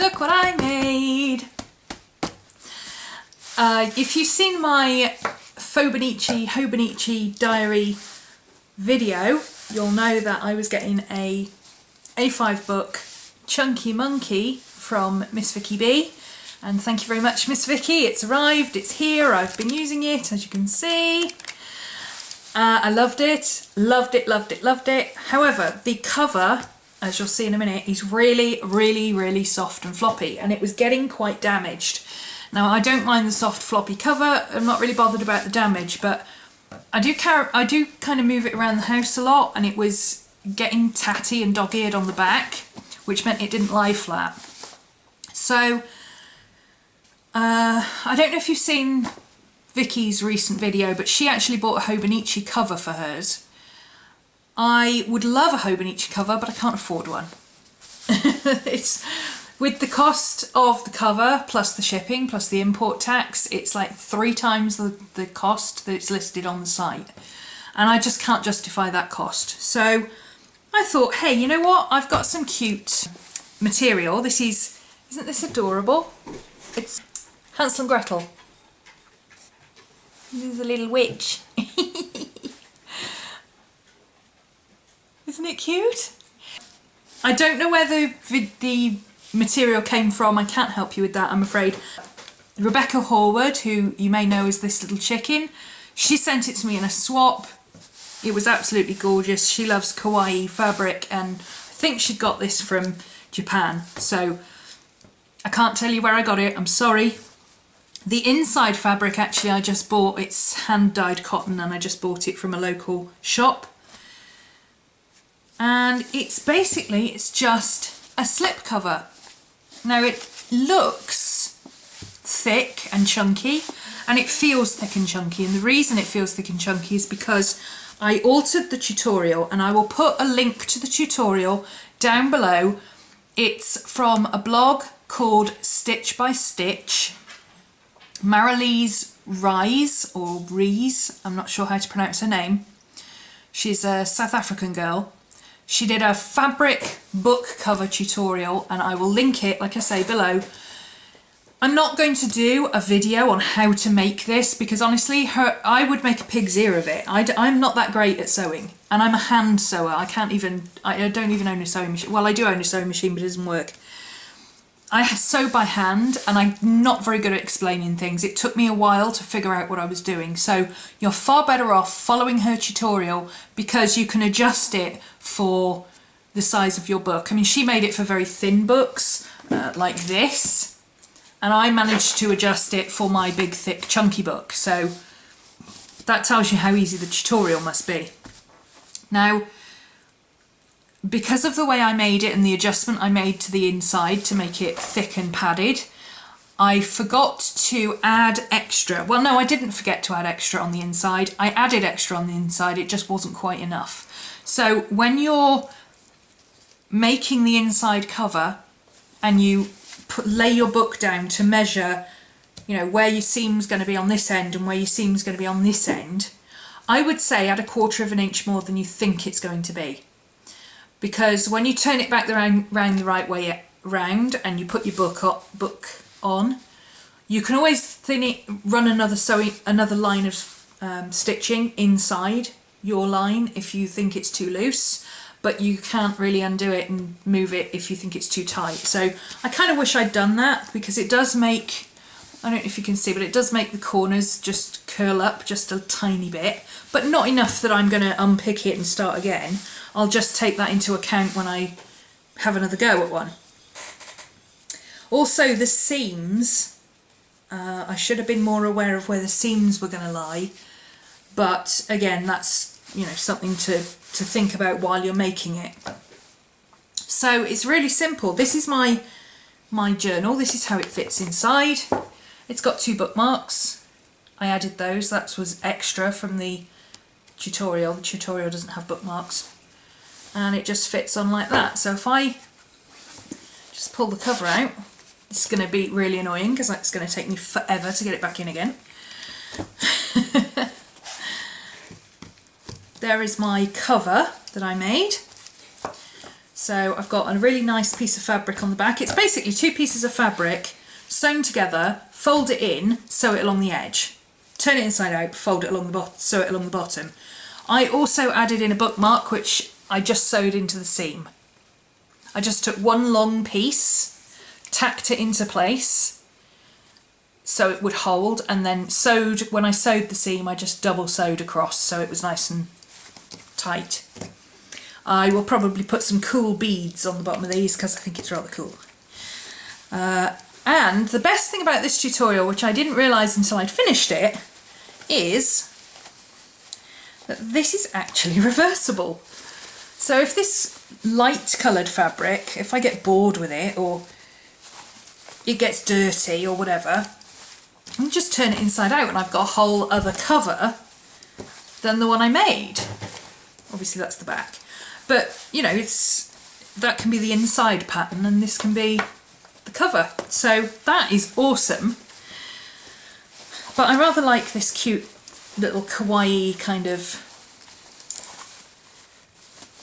Look what I made! If you've seen my Hobonichi diary video, you'll know that I was getting a A5 book Chunky Monkey from Miss Vicky B. And thank you very much, Miss Vicky. It's arrived, it's here, I've been using it, as you can see. I loved it, loved it, loved it, loved it. However, the cover, as you'll see in a minute, is really, really, really soft and floppy, and it was getting quite damaged. Now, I don't mind the soft floppy cover, I'm not really bothered about the damage, but I do kind of move it around the house a lot, and it was getting tatty and dog-eared on the back, which meant it didn't lie flat. So, I don't know if you've seen Vicky's recent video, but she actually bought a Hobonichi cover for hers. I would love a Hobonichi cover, but I can't afford one. It's with the cost of the cover, plus the shipping, plus the import tax, it's like 3 times the cost that it's listed on the site. And I just can't justify that cost. So I thought, hey, you know what? I've got some cute material. Isn't this adorable? It's Hansel and Gretel. This is a little witch. Isn't it cute? I don't know where the material came from. I can't help you with that, I'm afraid. Rebecca Horwood, who you may know as This Little Chicken, she sent it to me in a swap. It was absolutely gorgeous. She loves kawaii fabric, and I think she got this from Japan. So I can't tell you where I got it, I'm sorry. The inside fabric, actually, I just bought. It's hand-dyed cotton, and I just bought it from a local shop. And it's just a slip cover. Now, it looks thick and chunky, and it feels thick and chunky, and the reason it feels thick and chunky is because I altered the tutorial, and I will put a link to the tutorial down below. It's from a blog called Stitch by Stitch. Maralise Rise, or Rees, I'm not sure how to pronounce her name. She's a South African girl. She did a fabric book cover tutorial, and I will link it, like I say, below. I'm not going to do a video on how to make this, because honestly, I would make a pig's ear of it. I'm not that great at sewing, and I'm a hand sewer. I don't even own a sewing machine. Well, I do own a sewing machine, but it doesn't work. I sew by hand, and I'm not very good at explaining things. It took me a while to figure out what I was doing. So you're far better off following her tutorial, because you can adjust it for the size of your book. I mean, she made it for very thin books, like this, and I managed to adjust it for my big, thick, chunky book. So that tells you how easy the tutorial must be. Now, because of the way I made it and the adjustment I made to the inside to make it thick and padded, I forgot to add extra. Well, no, I didn't forget to add extra on the inside. I added extra on the inside, it just wasn't quite enough. So when you're making the inside cover and you lay your book down to measure, you know, where your seam's going to be on this end and where your seam's going to be on this end, I would say add 1/4 of an inch more than you think it's going to be. Because when you turn it back round the right way round and you put your book on, you can always run another line of stitching inside your line if you think it's too loose, but you can't really undo it and move it if you think it's too tight. So I kind of wish I'd done that, because it does make, I don't know if you can see, but it does make the corners just curl up just a tiny bit, but not enough that I'm going to unpick it and start again. I'll just take that into account when I have another go at one. Also, the seams, I should have been more aware of where the seams were going to lie, but again, that's, you know, something to think about while you're making it. So it's really simple. This is my journal. This is how it fits inside. It's got 2 bookmarks. I added those. That was extra from the tutorial. The tutorial doesn't have bookmarks. And it just fits on like that. So if I just pull the cover out, it's going to be really annoying, because it's going to take me forever to get it back in again. There is my cover that I made. So I've got a really nice piece of fabric on the back. It's basically 2 pieces of fabric sewn together, fold it in, sew it along the edge. Turn it inside out, fold it along the bottom, sew it along the bottom. I also added in a bookmark which I just sewed into the seam. I just took one long piece, tacked it into place so it would hold, and then sewed, when I sewed the seam I just double sewed across so it was nice and tight. I will probably put some cool beads on the bottom of these because I think it's rather cool. And the best thing about this tutorial, which I didn't realise until I'd finished it, is that this is actually reversible. So if this light coloured fabric, if I get bored with it or it gets dirty or whatever, I can just turn it inside out and I've got a whole other cover than the one I made. Obviously that's the back. But, you know, that can be the inside pattern and this can be the cover. So that is awesome. But I rather like this cute little kawaii kind of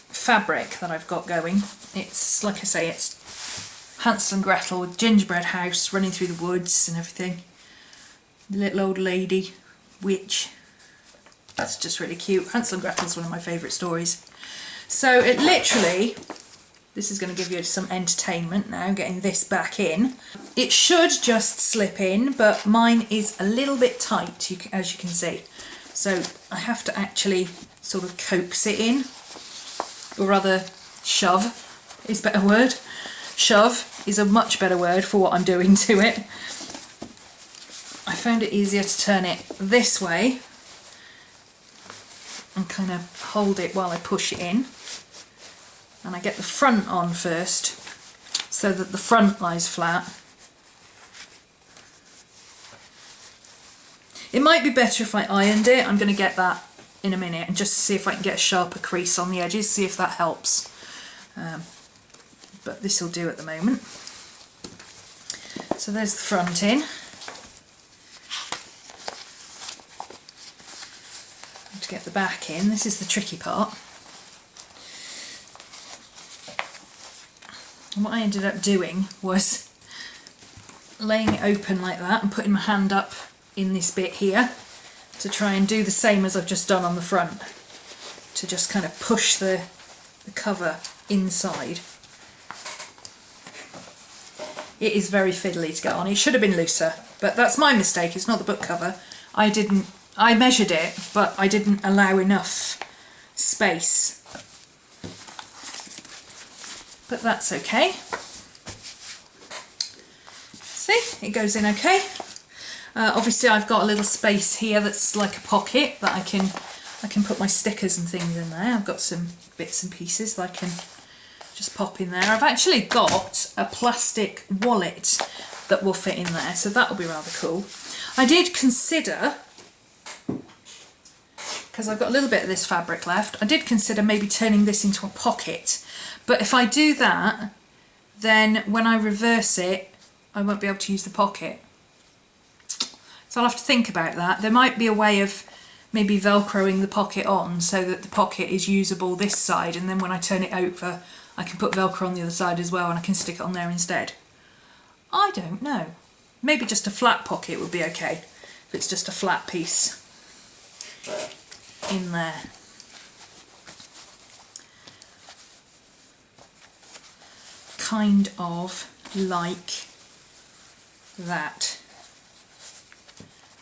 fabric that I've got going. It's, like I say, it's Hansel and Gretel with gingerbread house running through the woods and everything. The little old lady, witch. That's just really cute. Hansel and Gretel's one of my favourite stories. So it literally, this is going to give you some entertainment now, getting this back in. It should just slip in, but mine is a little bit tight, as you can see. So I have to actually sort of coax it in, or rather shove is a better word. Shove is a much better word for what I'm doing to it. I found it easier to turn it this way and kind of hold it while I push it in. And I get the front on first so that the front lies flat. It might be better if I ironed it. I'm going to get that in a minute and just see if I can get a sharper crease on the edges, see if that helps. But this will do at the moment. So there's the front in. To get the back in, this is the tricky part. And what I ended up doing was laying it open like that and putting my hand up in this bit here to try and do the same as I've just done on the front, to just kind of push the cover inside. It is very fiddly to get on. It should have been looser, but that's my mistake. It's not the book cover. I measured it, but I didn't allow enough space. But that's okay. See, it goes in okay. Obviously I've got a little space here that's like a pocket that I can put my stickers and things in there. I've got some bits and pieces that I can just pop in there. I've actually got a plastic wallet that will fit in there, so that'll be rather cool. I did consider, because I've got a little bit of this fabric left, I did consider maybe turning this into a pocket, but if I do that, then when I reverse it, I won't be able to use the pocket. So I'll have to think about that. There might be a way of maybe velcroing the pocket on so that the pocket is usable this side, and then when I turn it over, I can put velcro on the other side as well and I can stick it on there instead. I don't know. Maybe just a flat pocket would be okay, if it's just a flat piece in there. Kind of like that.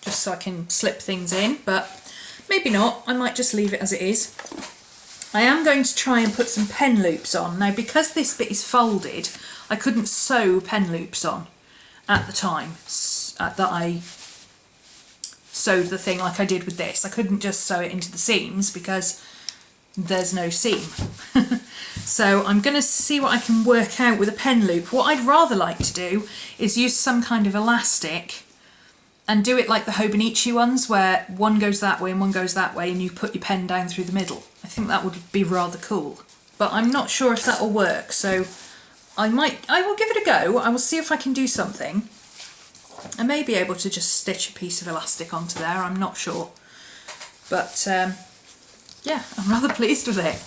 Just so I can slip things in, but maybe not. I might just leave it as it is. I am going to try and put some pen loops on. Now, because this bit is folded, I couldn't sew pen loops on at the time that I sewed the thing like I did with this. I couldn't just sew it into the seams because there's no seam. So I'm going to see what I can work out with a pen loop. What I'd rather like to do is use some kind of elastic and do it like the Hobonichi ones, where one goes that way and one goes that way and you put your pen down through the middle. I think that would be rather cool. But I'm not sure if that will work, so I will give it a go. I will see if I can do something. I may be able to just stitch a piece of elastic onto there, I'm not sure. But yeah, I'm rather pleased with it.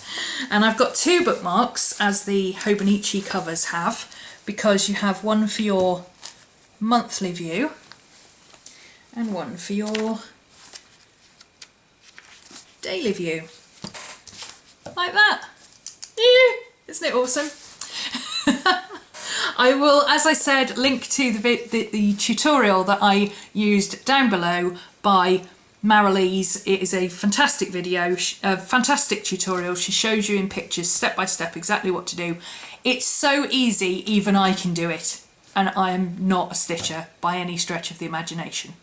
And I've got 2 bookmarks, as the Hobonichi covers have, because you have one for your monthly view and one for your daily view. Like that. Isn't it awesome? I will, as I said, link to the tutorial that I used down below by Maralise. It is a fantastic video, a fantastic tutorial. She shows you in pictures, step by step, exactly what to do. It's so easy, even I can do it. And I am not a stitcher by any stretch of the imagination.